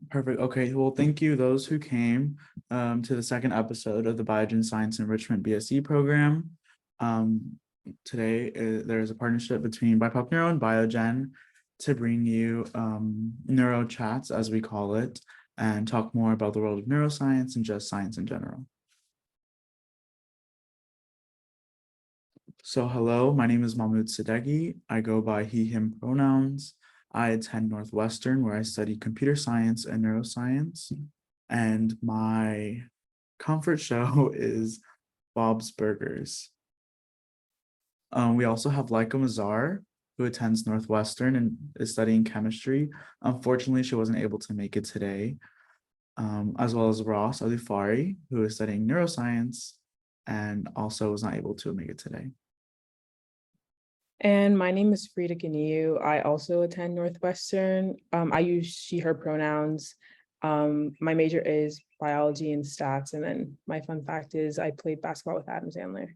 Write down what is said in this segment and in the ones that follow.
Perfect. Okay. Well, thank you, those who came to the second episode of the Biogen Science Enrichment BSE program. Today, there is a partnership between BIPOC Neuro and Biogen to bring you neuro chats, as we call it, and talk more about the world of neuroscience and just science in general. So hello, my name is Mahmoud Sadeghi. I go by he, him pronouns. I attend Northwestern, where I study computer science and neuroscience. And my comfort show is Bob's Burgers. We also have Laika Mazar, who attends Northwestern and is studying chemistry. Unfortunately, she wasn't able to make it today, as well as Ross Alufari, who is studying neuroscience and also was not able to make it today. And my name is Frida Ganiu. I also attend Northwestern. I use she, her pronouns. My major is biology and stats. And then my fun fact is I played basketball with Adam Sandler.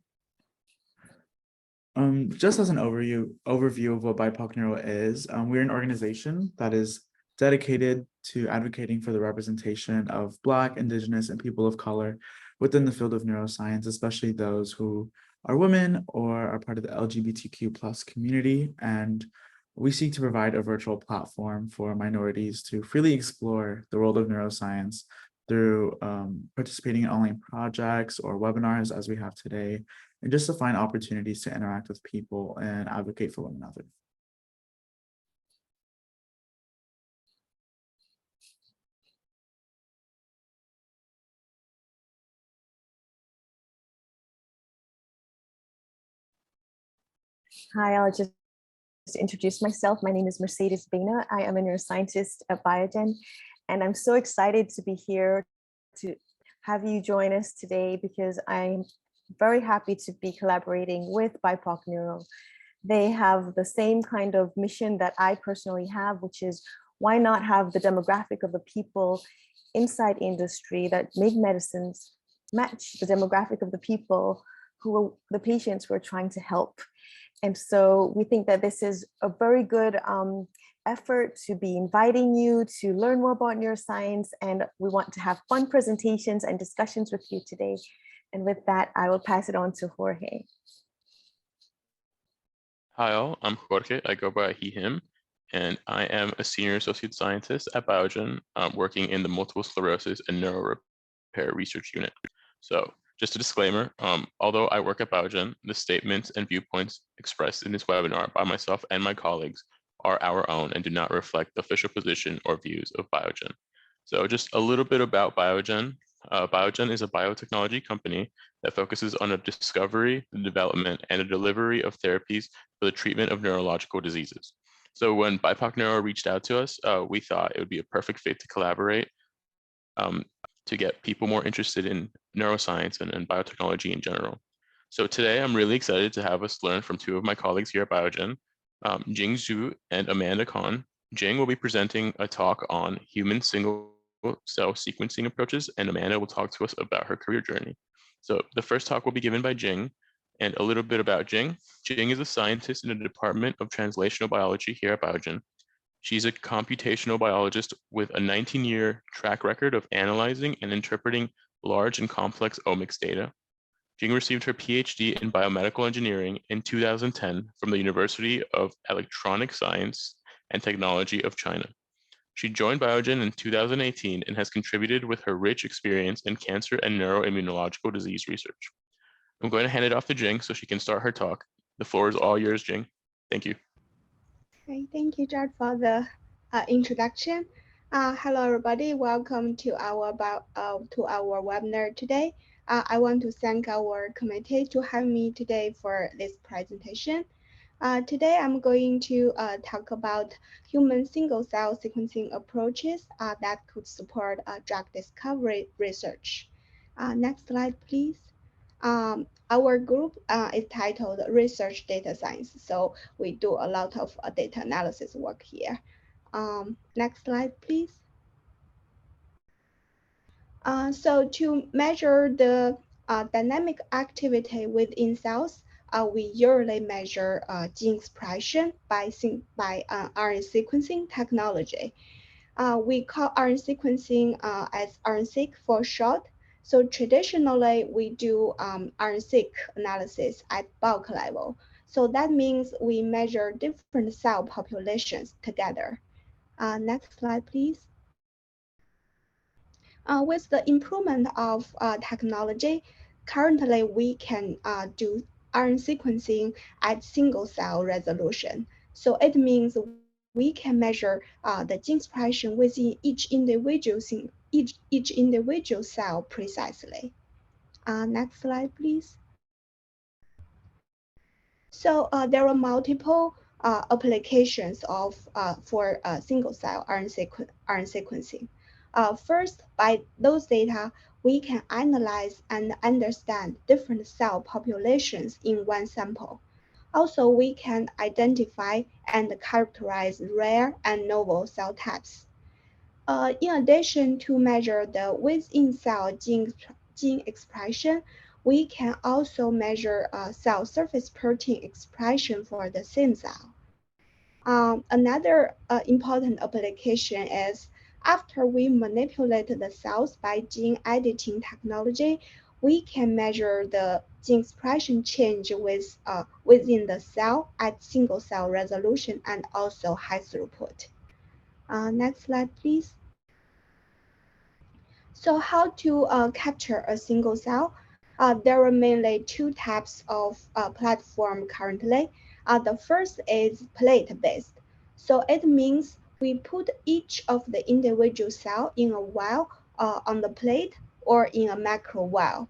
Just as an overview of what BIPOC Neuro is, we're an organization that is dedicated to advocating for the representation of Black, Indigenous, and people of color within the field of neuroscience, especially those who are women or are part of the LGBTQ plus community. And we seek to provide a virtual platform for minorities to freely explore the world of neuroscience through participating in online projects or webinars as we have today, and just to find opportunities to interact with people and advocate for one another. Hi, I'll just introduce myself. My name is Mercedes Bena. I am a neuroscientist at Biogen, and I'm so excited to be here to have you join us today because I'm very happy to be collaborating with BIPOC Neuro. They have the same kind of mission that I personally have, which is why not have the demographic of the people inside industry that make medicines match the demographic of the people who are the patients we're trying to help. And so we think that this is a very good effort to be inviting you to learn more about neuroscience. And we want to have fun presentations and discussions with you today. And with that, I will pass it on to Jorge. Hi all, I'm Jorge. I go by he, him, and I am a senior associate scientist at Biogen, working in the multiple sclerosis and neuro repair research unit. So just a disclaimer, although I work at Biogen, the statements and viewpoints expressed in this webinar by myself and my colleagues are our own and do not reflect the official position or views of Biogen. So just a little bit about Biogen. Biogen is a biotechnology company that focuses on the discovery, the development, and the delivery of therapies for the treatment of neurological diseases. So when BIPOC Neuro reached out to us, we thought it would be a perfect fit to collaborate to get people more interested in neuroscience and biotechnology in general. So today I'm really excited to have us learn from two of my colleagues here at Biogen, Jing Zhu and Amanda Kahn. Jing will be presenting a talk on human single cell sequencing approaches, and Amanda will talk to us about her career journey. So the first talk will be given by Jing, and a little bit about Jing. Jing is a scientist in the Department of Translational Biology here at Biogen. She's a computational biologist with a 19-year track record of analyzing and interpreting large and complex omics data. Jing received her PhD in biomedical engineering in 2010 from the University of Electronic Science and Technology of China. She joined Biogen in 2018 and has contributed with her rich experience in cancer and neuroimmunological disease research. I'm going to hand it off to Jing so she can start her talk. The floor is all yours, Jing. Thank you. Okay, thank you, Jared, for the introduction. Hello, everybody. Welcome to our webinar today. I want to thank our committee to have me today for this presentation. Today, I'm going to talk about human single-cell sequencing approaches that could support drug discovery research. Next slide, please. Our group is titled Research Data Science, so we do a lot of data analysis work here. Next slide, please. So to measure the dynamic activity within cells, we usually measure gene expression by RNA sequencing technology. We call RNA sequencing as RNA-seq for short. So traditionally, we do RNA-seq analysis at bulk level. So that means we measure different cell populations together. Next slide, please. With the improvement of technology, currently we can do RNA sequencing at single cell resolution. So it means we can measure the gene expression within each individual cell precisely. Next slide, please. So there are multiple applications for single cell RNA sequencing. First, by those data, we can analyze and understand different cell populations in one sample. Also, we can identify and characterize rare and novel cell types. In addition to measure the within cell gene expression, we can also measure cell surface protein expression for the same cell. Another important application is after we manipulate the cells by gene editing technology, we can measure the gene expression change within the cell at single cell resolution and also high throughput. Next slide, please. So how to capture a single cell? There are mainly two types of platform currently. The first is plate-based. So it means we put each of the individual cell in a vial on the plate or in a macro vial.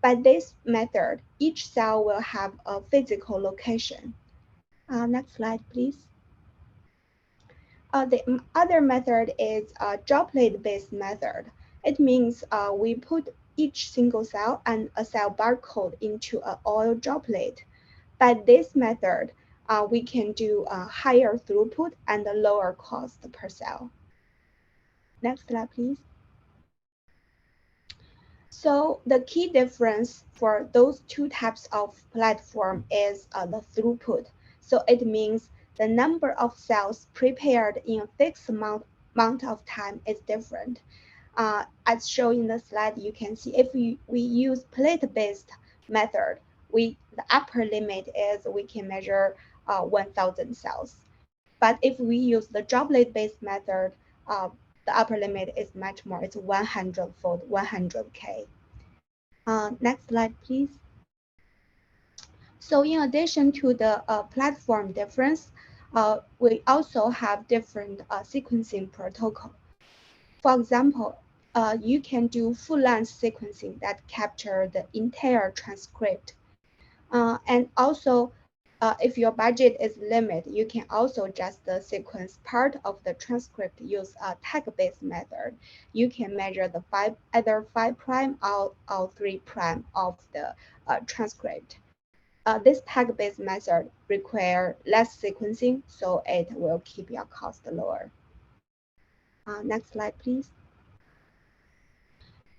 By this method, each cell will have a physical location. Next slide, please. The other method is a droplet-based method. It means we put each single cell and a cell barcode into an oil droplet. By this method, we can do a higher throughput and a lower cost per cell. Next slide, please. So the key difference for those two types of platform is the throughput. So it means the number of cells prepared in a fixed amount of time is different. As shown in the slide, you can see if we use plate-based method, the upper limit is we can measure 1,000 cells. But if we use the droplet-based method, the upper limit is much more. It's 100-fold, 100K. Next slide, please. So in addition to the platform difference, we also have different sequencing protocol. For example, you can do full-length sequencing that capture the entire transcript. And also, if your budget is limited, you can also just sequence part of the transcript, use a tag-based method. You can measure the either 5' or 3' of the transcript. This tag-based method requires less sequencing, so it will keep your cost lower. Next slide, please.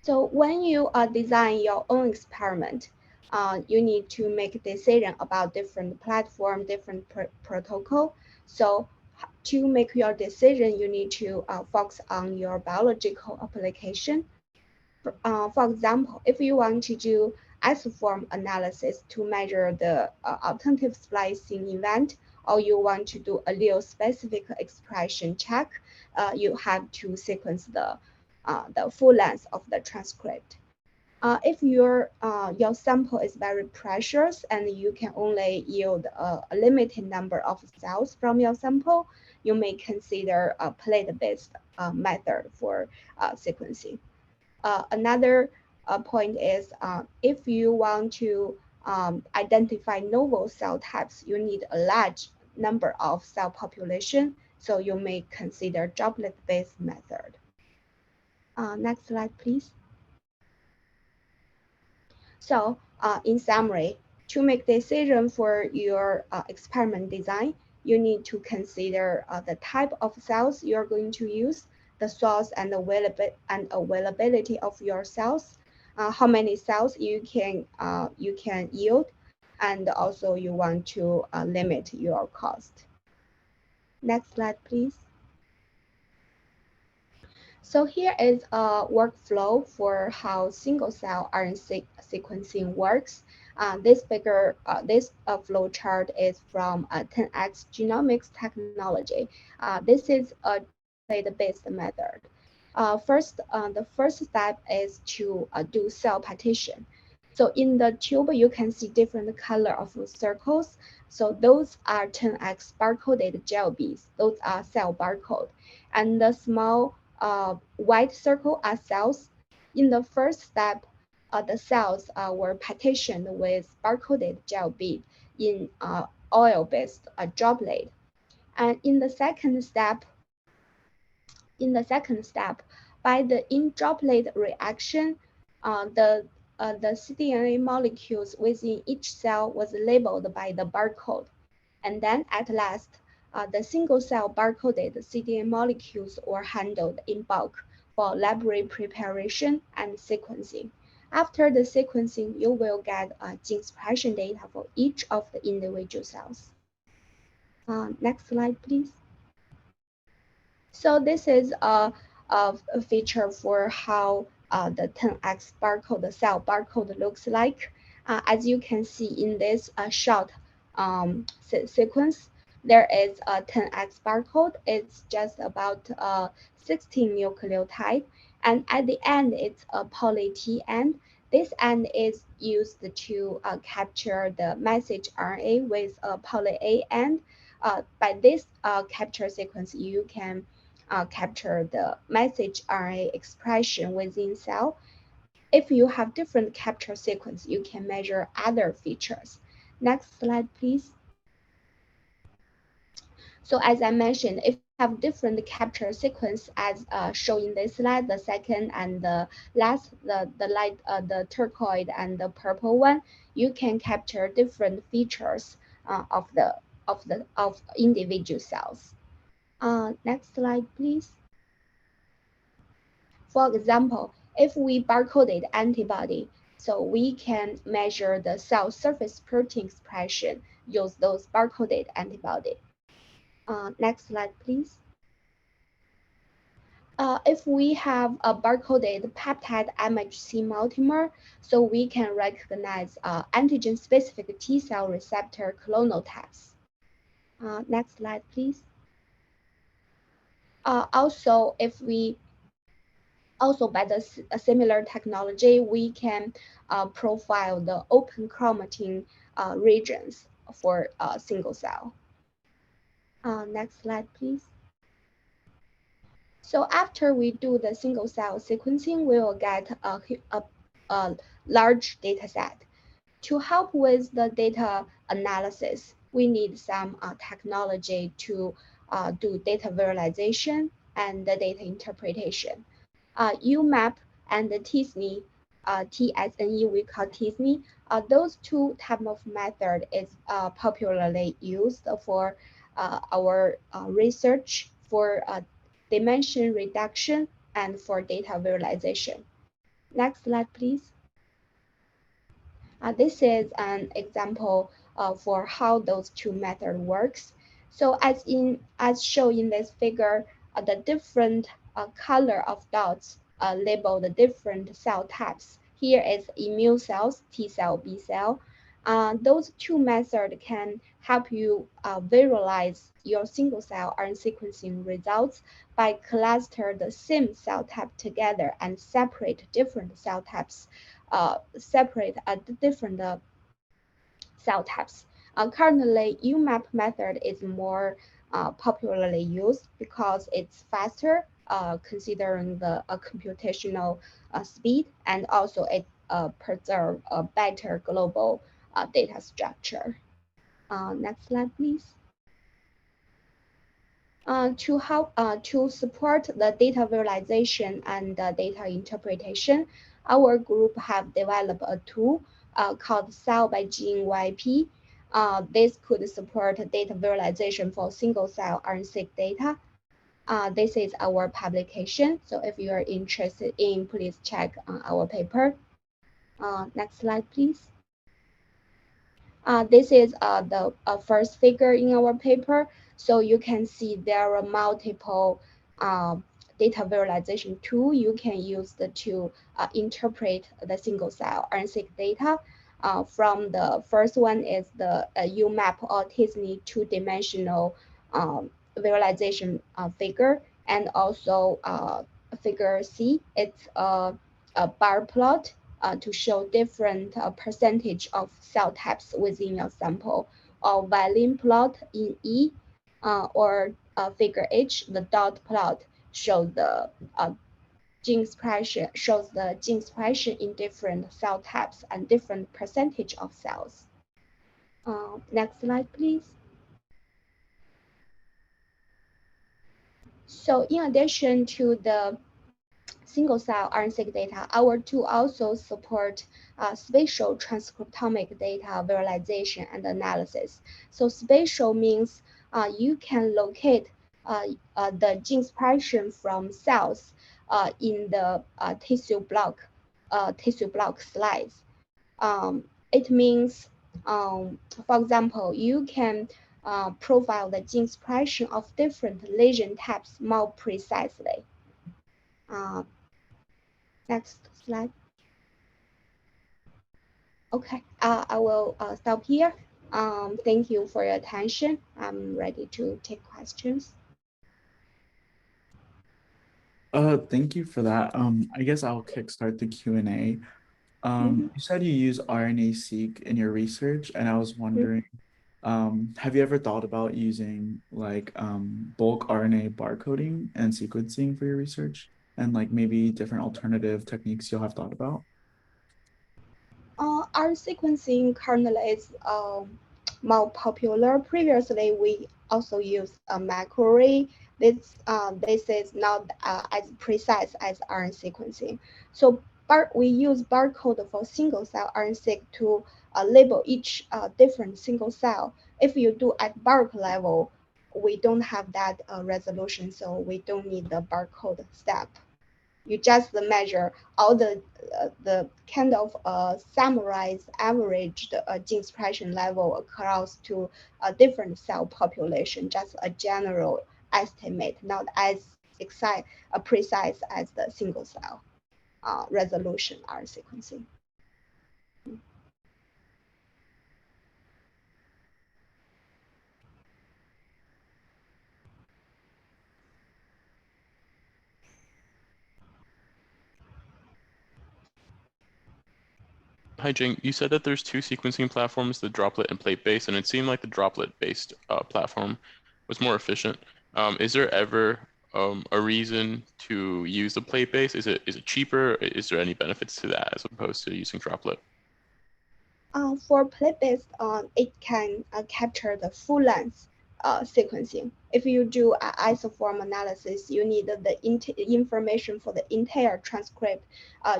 So when you design your own experiment, you need to make a decision about different platform, different protocol. So to make your decision, you need to focus on your biological application. For example, if you want to do isoform analysis to measure the alternative splicing event, or you want to do allele-specific expression check, you have to sequence the full length of the transcript. If your sample is very precious and you can only yield a limited number of cells from your sample, you may consider a plate-based method for sequencing. Another point is if you want to identify novel cell types, you need a large number of cell population, so you may consider droplet-based method. Next slide, please. So in summary, to make decision for your experiment design, you need to consider the type of cells you're going to use, the source and availability of your cells, how many cells you can yield, and also you want to limit your cost. Next slide, please. So here is a workflow for how single-cell RNA sequencing works. This flow chart is from 10x genomics technology. This is a template-based method. The first step is to do cell partition. So in the tube, you can see different color of circles. So those are 10x barcoded gel beads. Those are cell barcode. And the small white circle are cells. In the first step, the cells were partitioned with barcoded gel bead in oil-based droplet. And in the second step, by the in-droplet reaction, the cDNA molecules within each cell was labeled by the barcode. And then at last, the single-cell barcoded cDNA molecules were handled in bulk for library preparation and sequencing. After the sequencing, you will get gene expression data for each of the individual cells. Next slide, please. So this is a feature for how the 10x barcode, the cell barcode looks like. As you can see in this short sequence, there is a 10x barcode. It's just about 16 nucleotide. And at the end, it's a poly T end. This end is used to capture the message RNA with a poly A end. By this capture sequence, you can capture the message RNA expression within cell. If you have different capture sequence, you can measure other features. Next slide, please. So as I mentioned, if you have different capture sequence as shown in this slide, the second and the last, the turquoise and the purple one, you can capture different features of individual cells. Next slide, please. For example, if we barcoded antibody, so we can measure the cell surface protein expression, use those barcoded antibody. Next slide, please. If we have a barcoded peptide MHC multimer, so we can recognize antigen-specific T-cell receptor clonal types. Next slide, please. Also, by the similar technology, we can profile the open chromatin regions for single cell. Next slide, please. So after we do the single cell sequencing, we will get a large data set. To help with the data analysis, we need some technology to do data visualization and the data interpretation. UMAP and the TSNE, TSNE we call TSNE, those two type of method is popularly used for our research for dimension reduction and for data visualization. Next slide, please. This is an example for how those two methods works. So as shown in this figure, the different color of dots label the different cell types. Here is immune cells, T cell, B cell. Those two methods can help you visualize your single cell RNA sequencing results by cluster the same cell type together and separate different cell types, separate different cell types. Currently, UMAP method is more popularly used because it's faster, considering the computational speed, and also it preserves a better global data structure. Next slide, please. To support the data visualization and data interpretation, our group have developed a tool called Cell by Jing YP. This could support data visualization for single cell RNA-seq data. This is our publication. So if you are interested in, please check our paper. Next slide, please. This is the first figure in our paper. So you can see there are multiple data visualization tool you can use to interpret the single cell RNA-seq data. From the first one is the UMAP or Disney two-dimensional visualization figure, and also figure C. It's a bar plot to show different percentage of cell types within your sample, or violin plot in E, or figure H, the dot plot shows the gene expression, in different cell types and different percentage of cells. Next slide, please. So in addition to the single cell RNA-seq data, our tool also support spatial transcriptomic data visualization and analysis. So spatial means you can locate the gene expression from cells in the tissue block slides. It means, for example, you can profile the gene expression of different lesion types more precisely. Next slide. Okay, I will stop here. Thank you for your attention. I'm ready to take questions. Thank you for that. I guess I'll kickstart the Q&A. You said you use RNA-seq in your research, and I was wondering, have you ever thought about using like bulk RNA barcoding and sequencing for your research, and like maybe different alternative techniques you'll have thought about? Our sequencing currently is more popular. Previously, we also used a macroarray. This is not as precise as RNA sequencing. So we use barcode for single cell RNA-seq to label each different single cell. If you do at bark level, we don't have that resolution, so we don't need the barcode step. You just measure all the kind of summarized averaged gene expression level across to a different cell population, just a general estimate, not as precise as the single cell resolution R sequencing. Hi, Jing. You said that there's two sequencing platforms, the droplet and plate-based, and it seemed like the droplet-based platform was more efficient. Is there ever a reason to use the plate-based? Is it cheaper? Is there any benefits to that as opposed to using droplet? For plate-based, it can capture the full length sequencing. If you do an isoform analysis, you need the information for the entire transcript.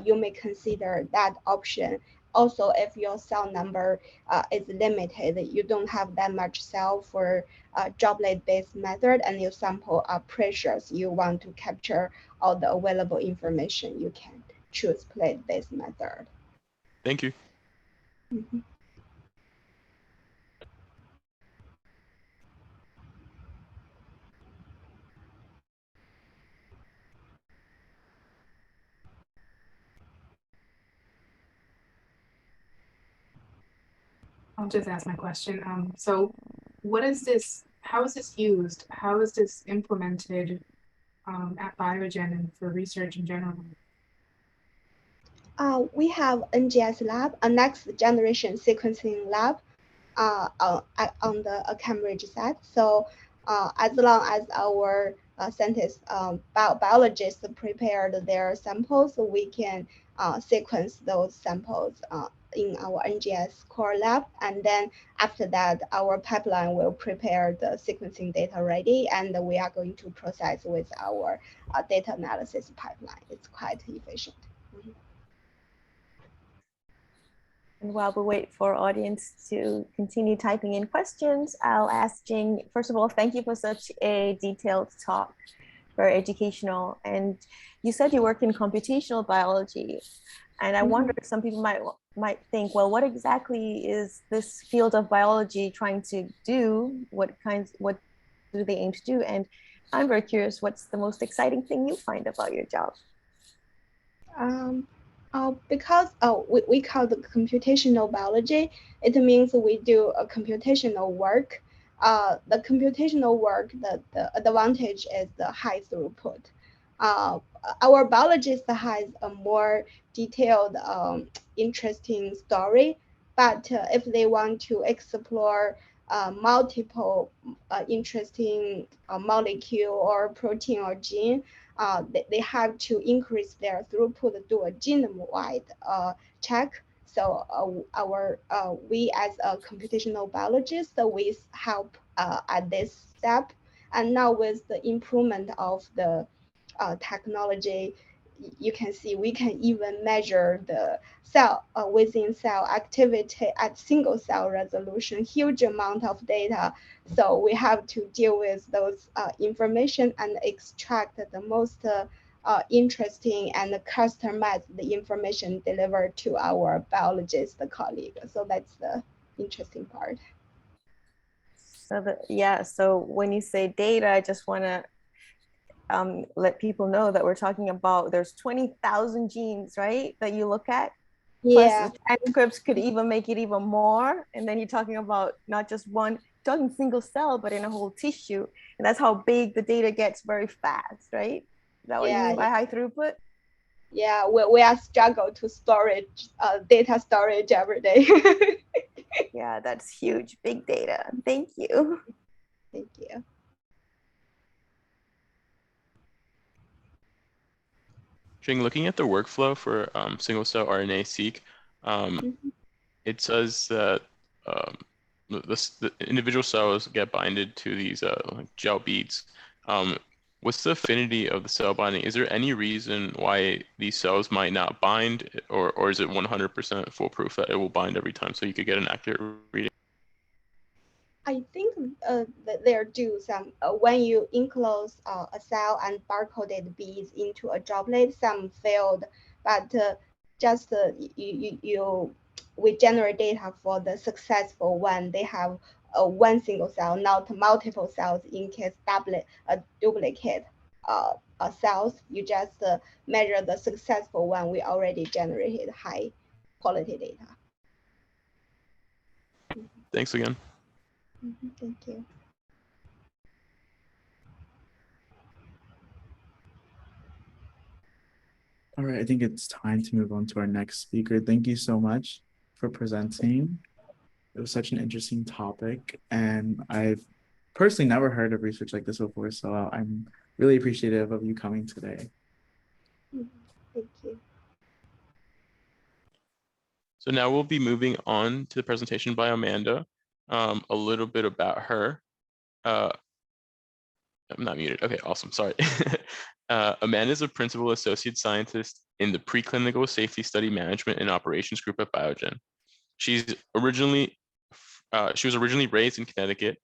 You may consider that option. Also, if your cell number is limited, you don't have that much cell for droplet-based method, and your sample are precious, you want to capture all the available information, you can choose plate-based method. Thank you. I'll just ask my question. So what is this, how is this used? How is this implemented at Biogen and for research in general? We have NGS lab, a next generation sequencing lab on the Cambridge site. So as long as our scientists, biologists prepared their samples, we can sequence those samples in our NGS core lab. And then after that, our pipeline will prepare the sequencing data ready, and we are going to process with our data analysis pipeline. It's quite efficient. And while we wait for audience to continue typing in questions, I'll ask Jing, first of all, thank you for such a detailed talk, very educational. And you said you work in computational biology. And I wonder if some people might think, well, what exactly is this field of biology trying to do? What do they aim to do? And I'm very curious, what's the most exciting thing you find about your job? Because we call it computational biology, it means we do a computational work. The computational work, the advantage is the high throughput. Our biologist has a more detailed, interesting story, but if they want to explore multiple interesting molecule or protein or gene, they have to increase their throughput, do a genome-wide check. So we as a computational biologist, we help at this step. And now with the improvement of the technology, you can see we can even measure the cell within cell activity at single cell resolution, huge amount of data. So we have to deal with those information and extract the most interesting and customized the information delivered to our biologist colleague. So that's the interesting part. So when you say data, I just want to let people know that we're talking about there's 20,000 genes, right, that you look at. Plus Yeah. the transcripts could even make it even more. And then you're talking about not just one, talking single cell, but in a whole tissue. And that's how big the data gets very fast, right? Is that what you mean by high throughput? Yeah, we are struggle to storage, data storage every day. Yeah, that's huge, big data. Thank you. Thank you. Jing, looking at the workflow for single-cell RNA-seq, it says that the individual cells get binded to these like gel beads. What's the affinity of the cell binding? Is there any reason why these cells might not bind, or is it 100% foolproof that it will bind every time so you could get an accurate reading? I think that there do some when you enclose a cell and barcoded beads into a droplet, some failed, but just we generate data for the successful one. They have one single cell, not multiple cells in case duplicate cells. You just measure the successful one. We already generated high quality data. Thanks again. Thank you. All right, I think it's time to move on to our next speaker. Thank you so much for presenting. It was such an interesting topic, and I've personally never heard of research like this before, so I'm really appreciative of you coming today. Thank you. So now we'll be moving on to the presentation by Amanda. A little bit about her. I'm not muted. Okay, awesome. Sorry. Amanda is a principal associate scientist in the preclinical safety study management and operations group at Biogen. She was originally raised in Connecticut.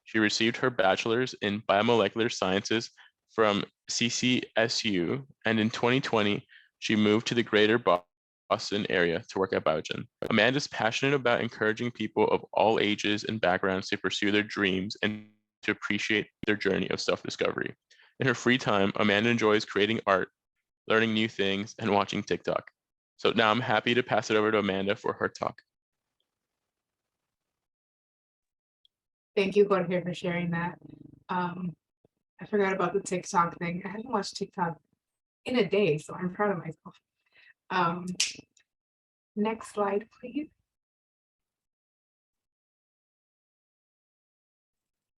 She received her bachelor's in biomolecular sciences from CCSU, and in 2020, she moved to the greater Boston area to work at Biogen. Amanda is passionate about encouraging people of all ages and backgrounds to pursue their dreams and to appreciate their journey of self-discovery. In her free time, Amanda enjoys creating art, learning new things, and watching TikTok. So now I'm happy to pass it over to Amanda for her talk. Thank you, Jorge, for sharing that. I forgot about the TikTok thing. I haven't watched TikTok in a day, so I'm proud of myself. Next slide, please.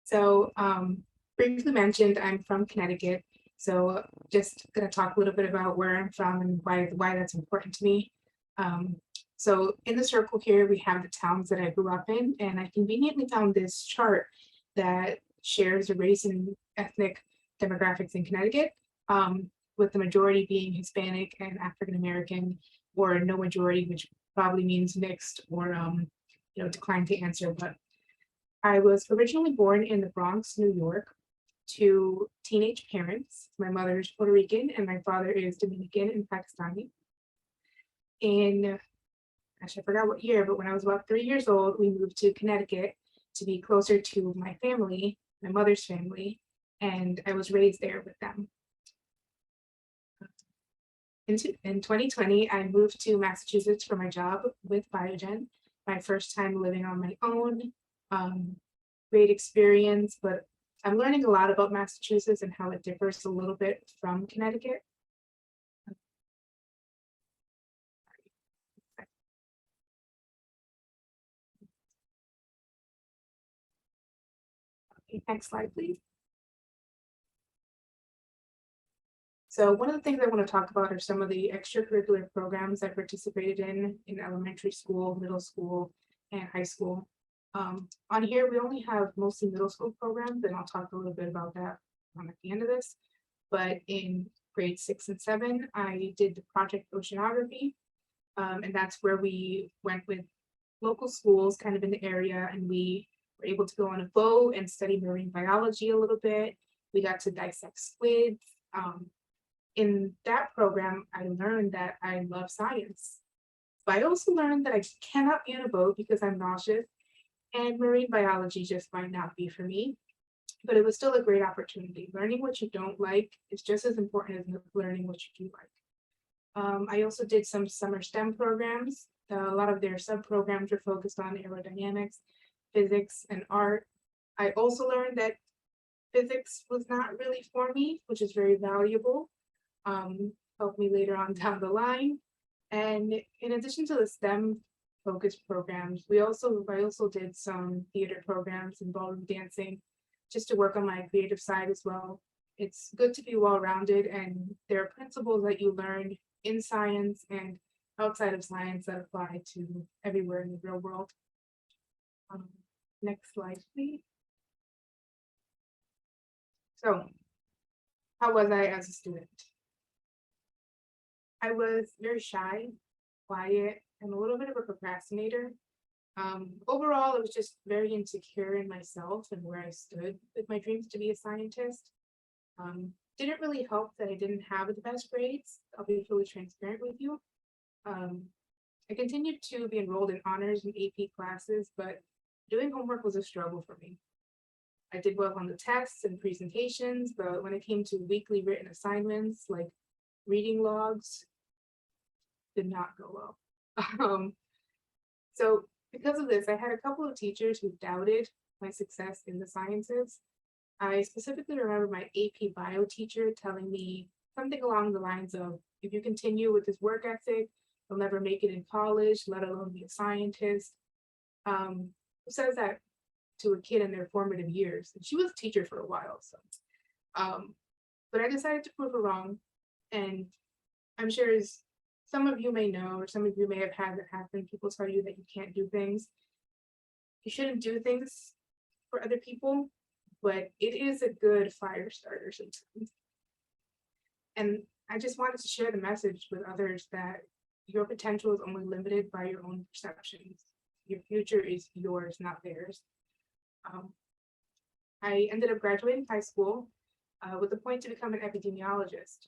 So briefly mentioned, I'm from Connecticut. So just gonna talk a little bit about where I'm from and why that's important to me. So in the circle here, we have the towns that I grew up in, and I conveniently found this chart that shares the race and ethnic demographics in Connecticut, with the majority being Hispanic and African American, or no majority, which probably means mixed or declined to answer. But I was originally born in the Bronx, New York, to teenage parents. My mother is Puerto Rican and my father is Dominican and Pakistani. And actually, I forgot what year, but when I was about 3 years old, we moved to Connecticut to be closer to my family, my mother's family. and I was raised there with them. In 2020, I moved to Massachusetts for my job with Biogen, my first time living on my own. Great experience, but I'm learning a lot about Massachusetts and how it differs a little bit from Connecticut. Okay, next slide, please. So one of the things I want to talk about are some of the extracurricular programs I participated in elementary school, middle school, and high school. On here, we only have mostly middle school programs, and I'll talk a little bit about that at the end of this. But in grade 6 and 7, I did the project oceanography, and that's where we went with local schools kind of in the area, and we were able to go on a boat and study marine biology a little bit. We got to dissect squids. In that program, I learned that I love science. But I also learned that I cannot be on a boat because I'm nauseous, and marine biology just might not be for me. But it was still a great opportunity. Learning what you don't like is just as important as learning what you do like. I also did some summer STEM programs. A lot of their sub-programs were focused on aerodynamics, physics, and art. I also learned that physics was not really for me, which is very valuable. Helped me later on down the line. And in addition to the STEM focused programs, I also did some theater programs involving dancing, just to work on my creative side as well. It's good to be well-rounded, and there are principles that you learn in science and outside of science that apply to everywhere in the real world. Next slide, please. So, how was I as a student? I was very shy, quiet, and a little bit of a procrastinator. Overall, I was just very insecure in myself and where I stood with my dreams to be a scientist. Didn't really help that I didn't have the best grades. I'll be fully transparent with you. I continued to be enrolled in honors and AP classes, but doing homework was a struggle for me. I did well on the tests and presentations, but when it came to weekly written assignments like reading logs, did not go well. So because of this, I had a couple of teachers who doubted my success in the sciences. I specifically remember my AP bio teacher telling me something along the lines of, if you continue with this work ethic, you'll never make it in college, let alone be a scientist. Who says that to a kid in their formative years? And she was a teacher for a while, so. But I decided to prove her wrong, and I'm sure as some of you may know, or some of you may have had that happen, people tell you that you can't do things. You shouldn't do things for other people, but it is a good fire starter sometimes. And I just wanted to share the message with others that your potential is only limited by your own perceptions. Your future is yours, not theirs. I ended up graduating high school with a point to become an epidemiologist.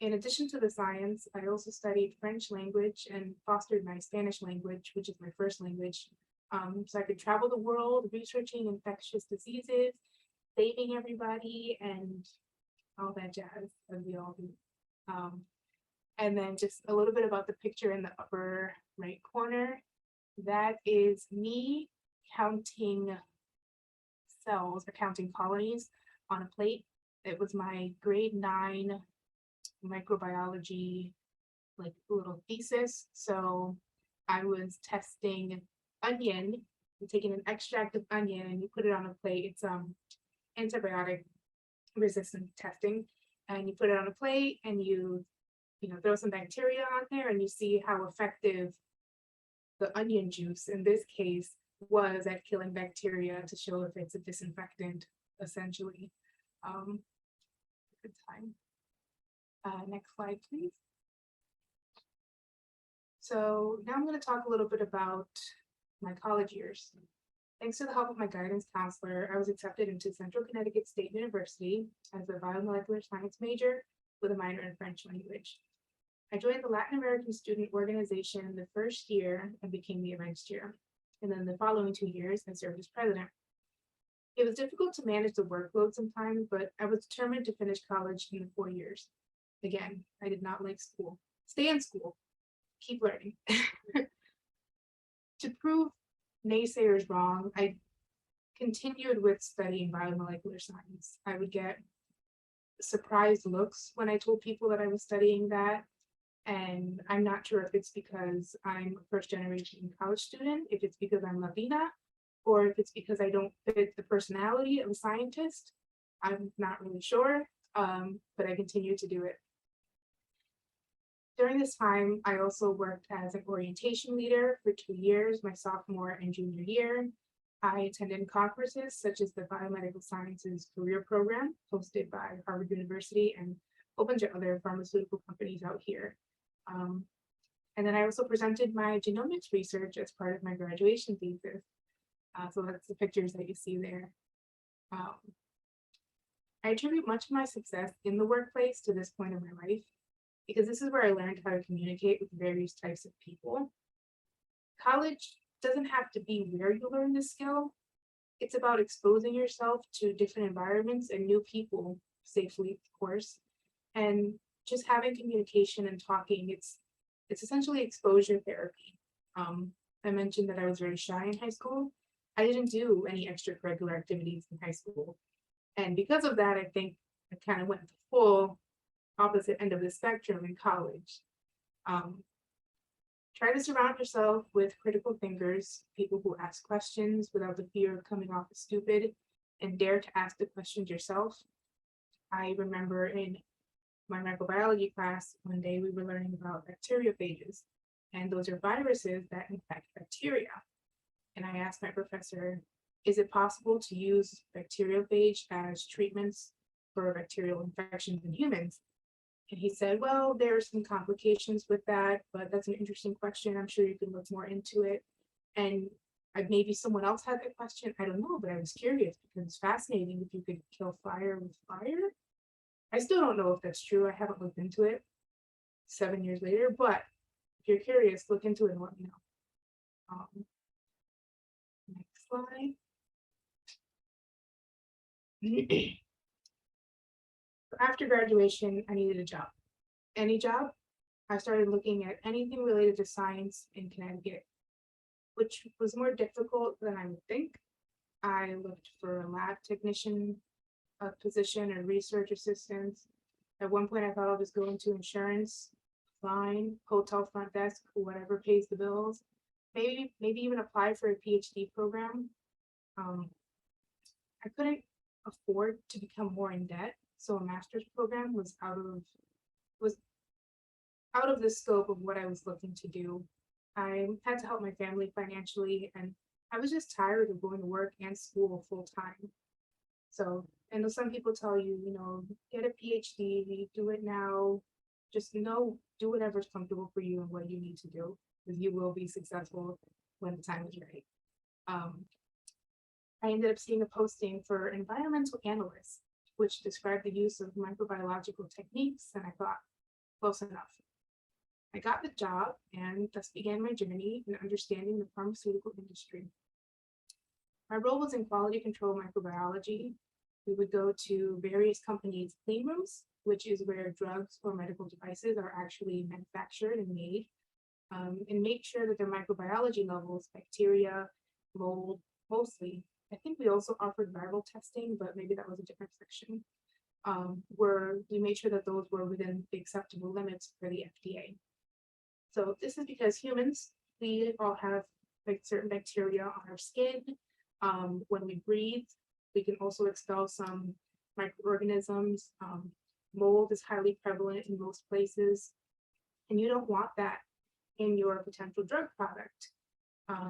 In addition to the science, I also studied French language and fostered my Spanish language, which is my first language, so I could travel the world researching infectious diseases, saving everybody, and all that jazz, as we all do. And then just a little bit about the picture in the upper right corner. That is me counting cells or counting colonies on a plate. It was my grade 9 microbiology like little thesis. So I was testing onion, you're taking an extract of onion and you put it on a plate. It's antibiotic resistant testing, and you put it on a plate and you throw some bacteria on there and you see how effective the onion juice in this case was at killing bacteria, to show if it's a disinfectant essentially. Good time. Next slide, please. So now I'm going to talk a little bit about my college years. Thanks to the help of my guidance counselor, I was accepted into Central Connecticut State University as a biomolecular science major with a minor in French language. I joined the Latin American Student Organization the first year and became the events chair. And then the following 2 years, I served as president. It was difficult to manage the workload sometimes, but I was determined to finish college in the 4 years. Again, I did not like school. Stay in school, keep learning. To prove naysayers wrong, I continued with studying biomolecular science. I would get surprised looks when I told people that I was studying that. And I'm not sure if it's because I'm a first generation college student, if it's because I'm Latina, or if it's because I don't fit the personality of a scientist. I'm not really sure, but I continue to do it. During this time, I also worked as an orientation leader for 2 years, my sophomore and junior year. I attended conferences such as the Biomedical Sciences Career Program, hosted by Harvard University and a whole bunch of other pharmaceutical companies out here. And then I also presented my genomics research as part of my graduation thesis. So that's the pictures that you see there. I attribute much of my success in the workplace to this point in my life, because this is where I learned how to communicate with various types of people. College doesn't have to be where you learn this skill. It's about exposing yourself to different environments and new people safely, of course, and just having communication and talking. It's essentially exposure therapy. I mentioned that I was very shy in high school. I didn't do any extracurricular activities in high school. And because of that, I think I kind of went the full opposite end of the spectrum in college. Try to surround yourself with critical thinkers, people who ask questions without the fear of coming off as stupid, and dare to ask the questions yourself. I remember in my microbiology class, one day we were learning about bacteriophages, and those are viruses that infect bacteria. And I asked my professor, is it possible to use bacteriophage as treatments for bacterial infections in humans? And he said, well, there are some complications with that, but that's an interesting question. I'm sure you can look more into it. And maybe someone else had that question. I don't know, but I was curious because it's fascinating if you could kill fire with fire. I still don't know if that's true. I haven't looked into it 7 years later, but if you're curious, look into it and let me know. Next slide. After graduation, I needed a job. Any job? I started looking at anything related to science in Connecticut, which was more difficult than I would think. I looked for a lab technician position or research assistant. At one point, I thought I'll just go into insurance, fine, hotel front desk, whatever pays the bills. Maybe even apply for a PhD program. I couldn't afford to become more in debt, so a master's program was out of the scope of what I was looking to do. I had to help my family financially, and I was just tired of going to work and school full time. So I know some people tell you, get a PhD, do it now, just do whatever's comfortable for you and what you need to do, because you will be successful when the time is right. I ended up seeing a posting for environmental analysts, which described the use of microbiological techniques, and I thought, close enough. I got the job, and thus began my journey in understanding the pharmaceutical industry. My role was in quality control microbiology. We would go to various companies' clean rooms, which is where drugs or medical devices are actually manufactured and made, and make sure that their microbiology levels, bacteria, mold, mostly. I think we also offered viral testing, but maybe that was a different section, where we made sure that those were within the acceptable limits for the FDA. So this is because humans, we all have certain bacteria on our skin. When we breathe, we can also expel some microorganisms. Mold is highly prevalent in most places, and you don't want that in your potential drug product.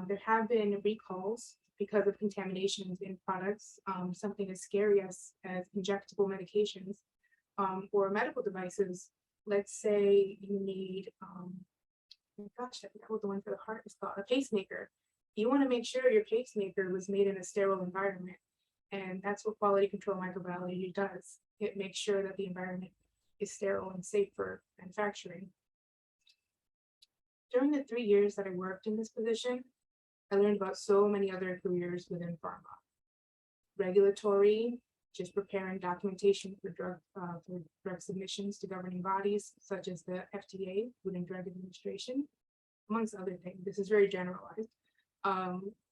There have been recalls because of contaminations in products, something as scary as injectable medications or medical devices. Let's say you need, gosh, I forgot what the one for the heart is called, a pacemaker. You want to make sure your pacemaker was made in a sterile environment. And that's what quality control microbiology does. It makes sure that the environment is sterile and safe for manufacturing. During the 3 years that I worked in this position, I learned about so many other careers within pharma. regulatory, just preparing documentation for drug submissions to governing bodies such as the FDA, Food and Drug Administration, amongst other things. This is very generalized.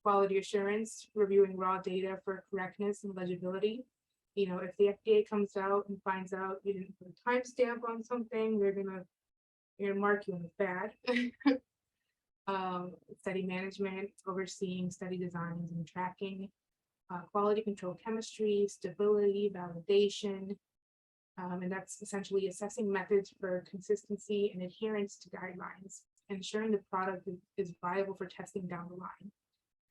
Quality assurance, reviewing raw data for correctness and legibility. You know, if the FDA comes out and finds out you didn't put a timestamp on something, they're gonna mark you as bad. Study management, overseeing study designs and tracking, quality control chemistry, stability, validation, and that's essentially assessing methods for consistency and adherence to guidelines, ensuring the product is viable for testing down the line.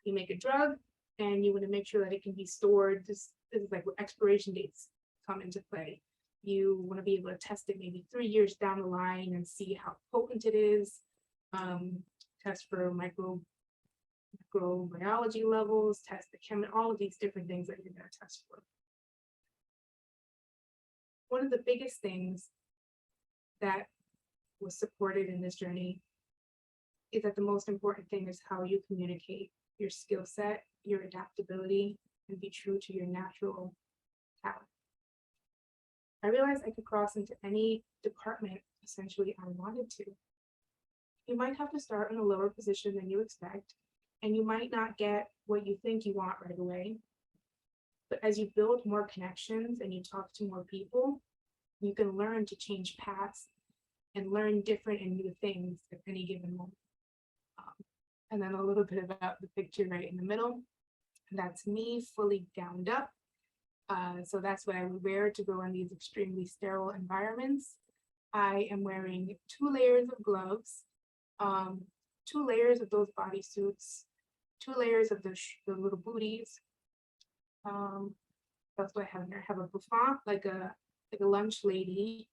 You make a drug and you want to make sure that it can be stored. This is like where expiration dates come into play. You want to be able to test it maybe 3 years down the line and see how potent it is. Test for microbiology levels, test the all of these different things that you're going to test for. One of the biggest things that was supported in this journey is that the most important thing is how you communicate your skill set, your adaptability, and be true to your natural talent. I realized I could cross into any department essentially I wanted to. You might have to start in a lower position than you expect, and you might not get what you think you want right away. But as you build more connections and you talk to more people, you can learn to change paths and learn different and new things at any given moment. And then a little bit about the picture right in the middle. That's me fully gowned up. So that's what I would wear to go in these extremely sterile environments. I am wearing 2 layers of gloves, 2 layers of those bodysuits, 2 layers of the little booties. That's what I have here. I have a bouffant, like a lunch lady,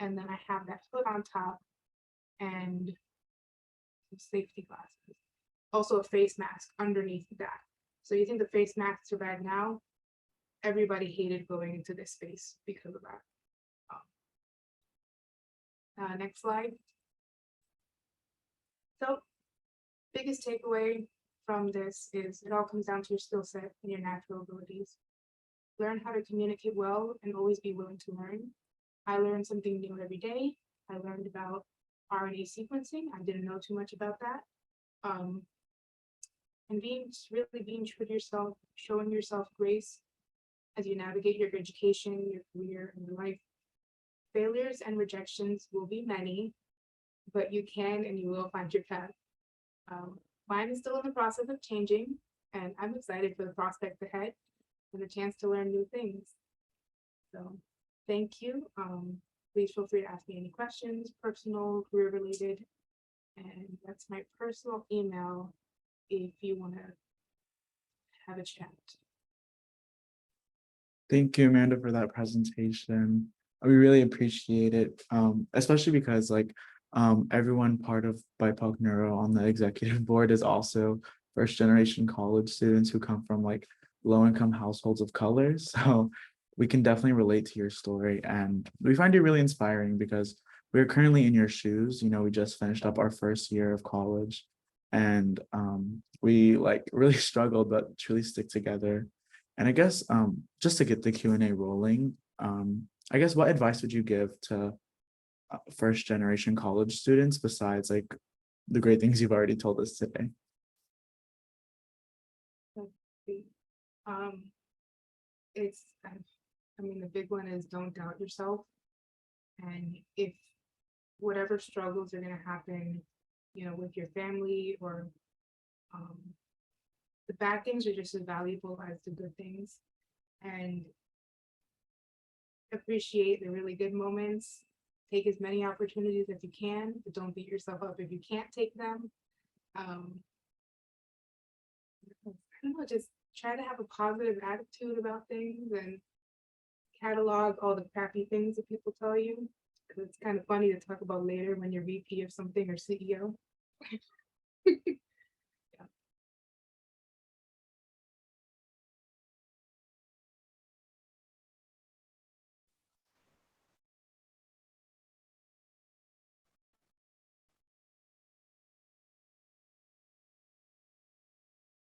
and then I have that hood on top and some safety glasses. Also a face mask underneath that. So you think the face masks are bad now? Everybody hated going into this space because of that. Next slide. So biggest takeaway from this is it all comes down to your skill set and your natural abilities. Learn how to communicate well and always be willing to learn. I learned something new every day. I learned about RNA sequencing. I didn't know too much about that. And really being true to yourself, showing yourself grace as you navigate your education, your career, and your life. Failures and rejections will be many, but you can and you will find your path. Mine is still in the process of changing, and I'm excited for the prospect ahead and the chance to learn new things. So thank you. Please feel free to ask me any questions, personal, career related, and that's my personal email if you want to have a chat. Thank you, Amanda, for that presentation. We really appreciate it, especially because everyone part of BIPOC Neuro on the executive board is also first-generation college students who come from low-income households of color. So we can definitely relate to your story, and we find it really inspiring because we're currently in your shoes. You know, we just finished up our first year of college, and we really struggled but truly stick together. And I guess just to get the Q&A rolling, I guess what advice would you give to first-generation college students besides the great things you've already told us today? The big one is don't doubt yourself. And if whatever struggles are going to happen, with your family or the bad things are just as valuable as the good things. And appreciate the really good moments. Take as many opportunities as you can, but don't beat yourself up if you can't take them. I don't know, just try to have a positive attitude about things and catalog all the crappy things that people tell you. Because it's kind of funny to talk about later when you're VP of something or CEO.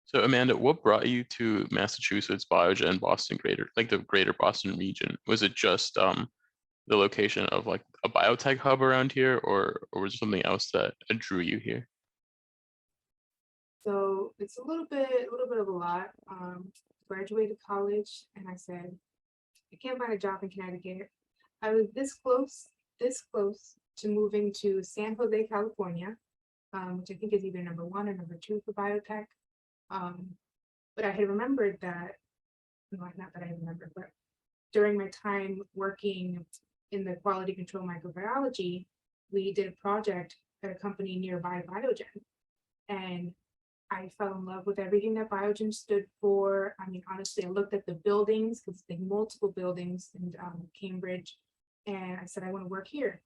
So Amanda, what brought you to Massachusetts, Biogen, Boston, the greater Boston region? Was it just the location of like a biotech hub around here, or was there something else that drew you here? So it's a little bit of a lot. Graduated college, and I said, I can't find a job in Connecticut. I was this close to moving to San Jose, California, which I think is either #1 or #2 for biotech. But I had remembered that, no, not that I remember, but during my time working in the quality control microbiology, we did a project at a company nearby, Biogen. And I fell in love with everything that Biogen stood for. I mean, honestly, I looked at the buildings, because they multiple buildings in Cambridge, and I said, I want to work here.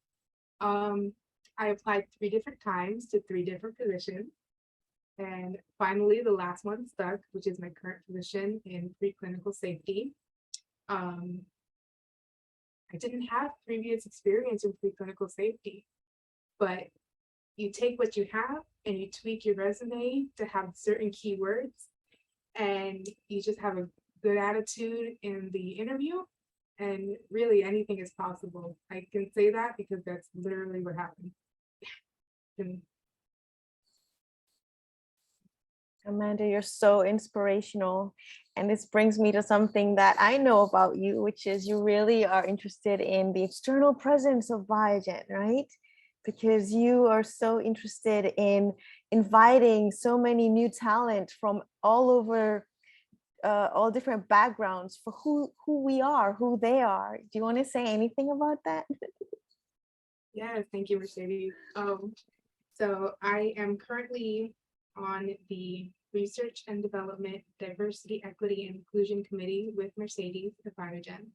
I applied 3 different times to 3 different positions. And finally, the last one stuck, which is my current position in preclinical safety. I didn't have previous experience in preclinical safety, but you take what you have and you tweak your resume to have certain keywords, and you just have a good attitude in the interview, and really anything is possible. I can say that because that's literally what happened. Amanda, you're so inspirational. And this brings me to something that I know about you, which is you really are interested in the external presence of Biogen, right? Because you are so interested in inviting so many new talent from all over, all different backgrounds for who we are, who they are. Do you want to say anything about that? Yes, thank you, Mercedes. So I am currently on the Research and Development Diversity, Equity, and Inclusion Committee with Mercedes at Biogen.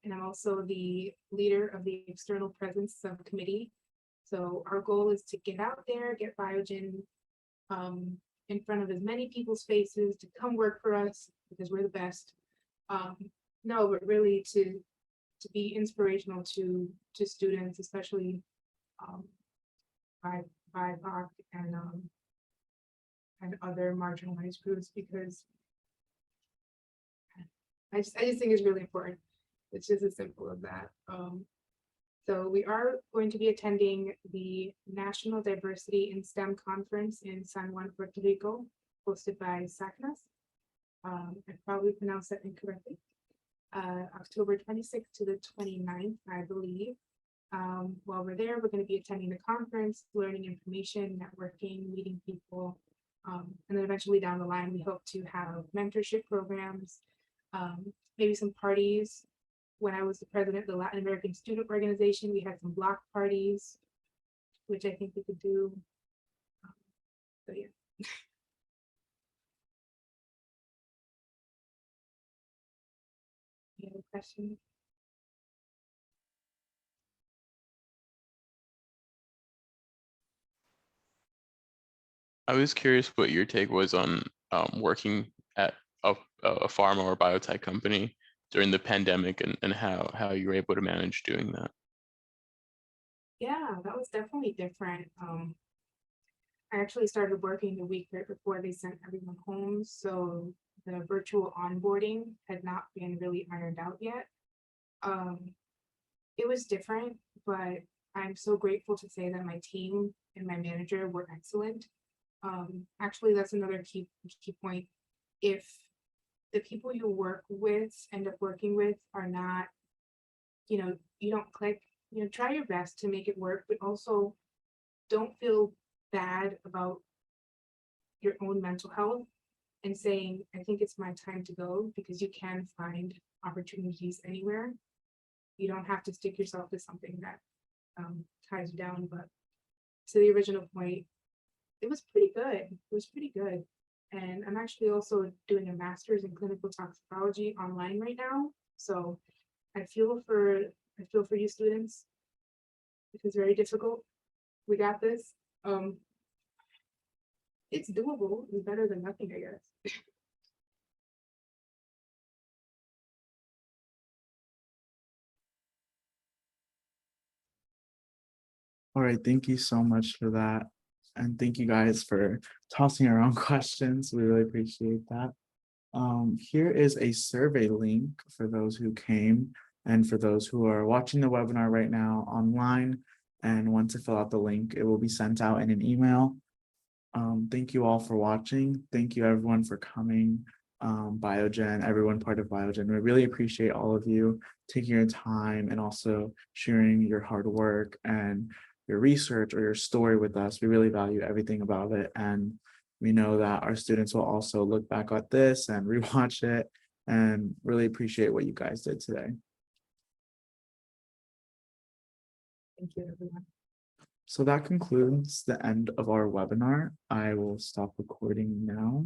And I'm also the leader of the External Presence Subcommittee. So our goal is to get out there, get Biogen in front of as many people's faces to come work for us because we're the best. No, but really to be inspirational to students, especially BIPOC and other marginalized groups, because I just think it's really important. It's just as simple as that. So we are going to be attending the National Diversity in STEM Conference in San Juan, Puerto Rico, hosted by SACNAS. I probably pronounced that incorrectly. October 26th to the 29th, I believe. While we're there, we're going to be attending the conference, learning information, networking, meeting people. And then eventually down the line, we hope to have mentorship programs, maybe some parties. When I was the president of the Latin American Student Organization, we had some block parties, which I think we could do. So yeah. Any other questions? I was curious what your take was on working at a pharma or biotech company during the pandemic, and how you were able to manage doing that. Yeah, that was definitely different. I actually started working the week right before they sent everyone home, so the virtual onboarding had not been really ironed out yet. It was different, but I'm so grateful to say that my team and my manager were excellent. Actually, that's another key point. If the people you work with, end up working with, are not, you don't click, try your best to make it work, but also don't feel bad about your own mental health and saying, I think it's my time to go, because you can find opportunities anywhere. You don't have to stick yourself to something that ties you down. But to the original point, it was pretty good. It was pretty good. And I'm actually also doing a master's in clinical toxicology online right now. So I feel for you students. It is very difficult. We got this. It's doable. It's better than nothing, I guess. All right, thank you so much for that. And thank you guys for tossing around questions. We really appreciate that. Here is a survey link for those who came and for those who are watching the webinar right now online and want to fill out the link. It will be sent out in an email. Thank you all for watching. Thank you everyone for coming. Biogen, everyone part of Biogen. We really appreciate all of you taking your time and also sharing your hard work and your research or your story with us. We really value everything about it. And we know that our students will also look back at this and rewatch it and really appreciate what you guys did today. Thank you, everyone. So that concludes the end of our webinar. I will stop recording now.